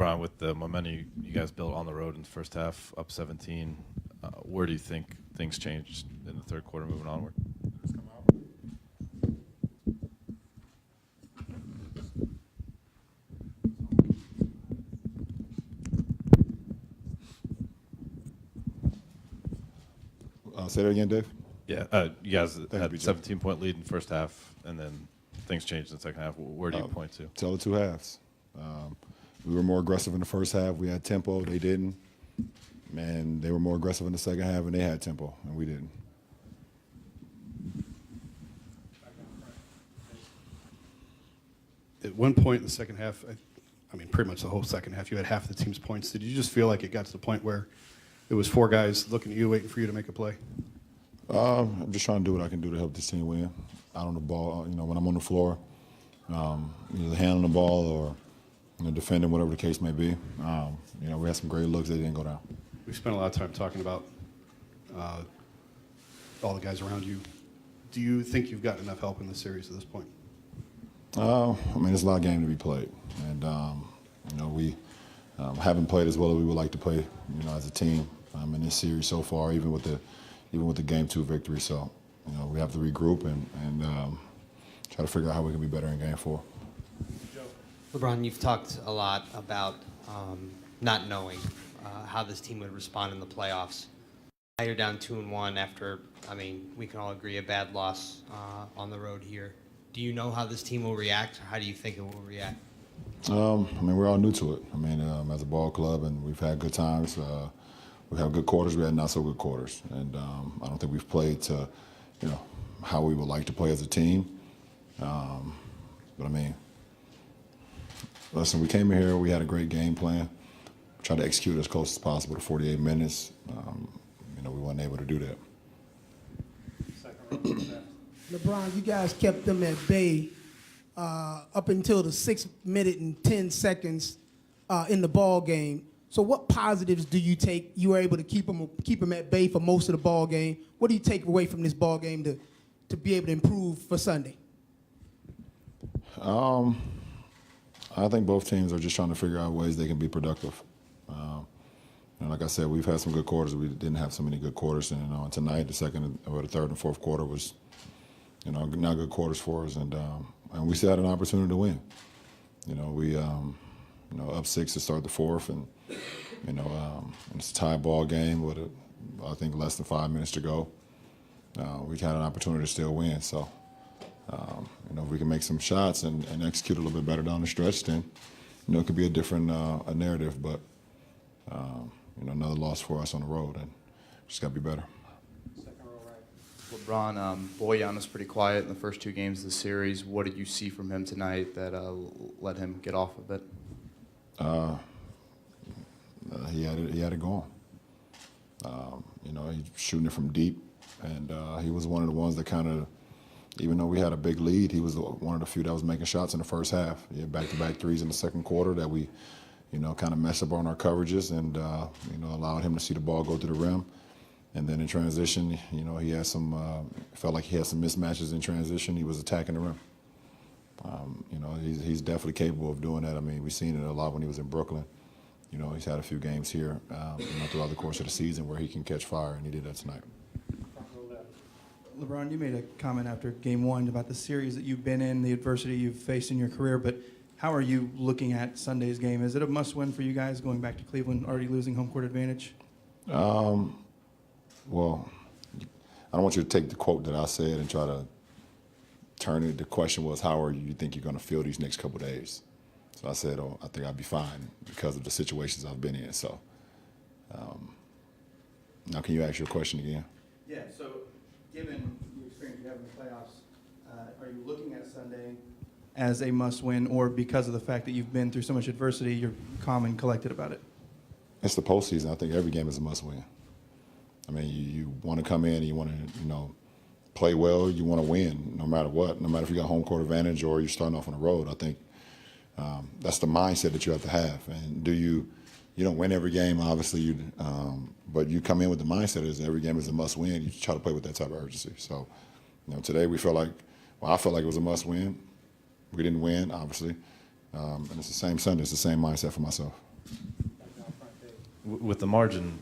LeBron, with the momentum you guys built on the road in the first half, up 17, where do you think things changed in the third quarter moving onward? Say that again, Dave. Yeah, you guys had a 17-point lead in the first half, and then things changed in the second half. Where do you point to? Tell the two halves. We were more aggressive in the first half. We had tempo. They didn't. And they were more aggressive in the second half, and they had tempo, and we didn't. At one point in the second half, I mean, pretty much the whole second half, you had half the team's points. Did you just feel like it got to the point where it was four guys looking at you, waiting for you to make a play? I'm just trying to do what I can do to help this team win. Out on the ball, when I'm on the floor, either handling the ball or defending, whatever the case may be. We had some great looks that didn't go down. We spent a lot of time talking about all the guys around you. Do you think you've gotten enough help in this series at this point? There's a lot of game to be played, and we haven't played as well as we would like to play, as a team in this series so far, even with the Game 2 victory. So, we have to regroup and try to figure out how we can be better in Game 4. LeBron, you've talked a lot about not knowing how this team would respond in the playoffs. Now you're down 2-1 after, we can all agree, a bad loss on the road here. Do you know how this team will react, or how do you think it will react? We're all new to it. As a ball club, and we've had good times. We've had good quarters. We had not so good quarters, and I don't think we've played to, how we would like to play as a team. Listen, we came in here. We had a great game plan. Tried to execute as close as possible to 48 minutes. We weren't able to do that. LeBron, you guys kept them at bay up until the 6th minute and 10 seconds in the ball game. So what positives do you take? You were able to keep them at bay for most of the ball game. What do you take away from this ball game to be able to improve for Sunday? I think both teams are just trying to figure out ways they can be productive. Like I said, we've had some good quarters. We didn't have so many good quarters. And tonight, the second or the third and fourth quarter was, not good quarters for us. And we still had an opportunity to win. We up 6 to start the fourth, and it's a tie ball game with I think less than 5 minutes to go. We had an opportunity to still win. So, if we can make some shots and execute a little bit better down the stretch, then it could be a different a narrative. But another loss for us on the road, and just got to be better. LeBron, Bojan was pretty quiet in the first 2 games of the series. What did you see from him tonight that let him get off a bit? He had it going. He's shooting it from deep, and he was one of the ones that kind of, even though we had a big lead, he was one of the few that was making shots in the first half. He had back-to-back threes in the second quarter that we, kind of messed up on our coverages and, allowed him to see the ball go to the rim. And then in transition, he had felt like he had some mismatches in transition. He was attacking the rim. He's definitely capable of doing that. We've seen it a lot when he was in Brooklyn. He's had a few games here throughout the course of the season where he can catch fire, and he did that tonight. LeBron, you made a comment after Game 1 about the series that you've been in, the adversity you've faced in your career, but how are you looking at Sunday's game? Is it a must-win for you guys going back to Cleveland, already losing home court advantage? Well, I don't want you to take the quote that I said and try to turn it. The question was, how are you think you're going to feel these next couple of days? So I said, I think I'll be fine because of the situations I've been in. So now can you ask your question again? Yeah, so given the experience you have in the playoffs, are you looking at Sunday as a must-win, or because of the fact that you've been through so much adversity, you're calm and collected about it? It's the postseason. I think every game is a must-win. You want to come in and you want to, play well. You want to win no matter what, no matter if you got home court advantage or you're starting off on the road. I think that's the mindset that you have to have. And you don't win every game, obviously, but you come in with the mindset as every game is a must-win. You try to play with that type of urgency. So, today I felt like it was a must-win. We didn't win, obviously. And it's the same Sunday. It's the same mindset for myself. With the margin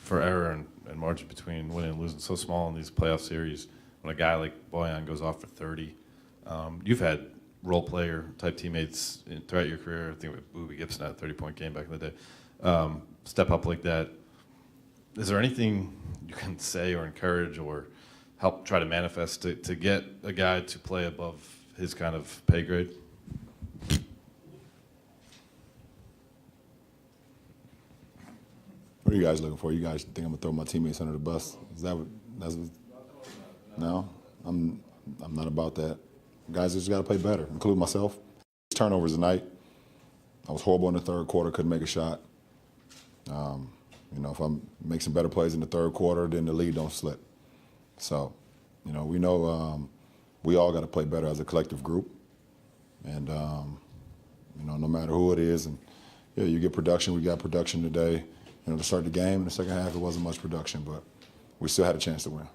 for error and margin between winning and losing so small in these playoff series, when a guy like Boyan goes off for 30, you've had role player type teammates throughout your career. I think with Boobie Gibson had a 30-point game back in the day. Step up like that. Is there anything you can say or encourage or help try to manifest to get a guy to play above his kind of pay grade? What are you guys looking for? You guys think I'm gonna throw my teammates under the bus? Is that that's what? No, I'm not about that. Guys just got to play better, including myself. Turnovers tonight. I was horrible in the third quarter. Couldn't make a shot. If I make some better plays in the third quarter, then the lead don't slip. So, we know we all got to play better as a collective group. And no matter who it is, and yeah, you get production. We got production today. To start the game in the second half, it wasn't much production, but we still had a chance to win.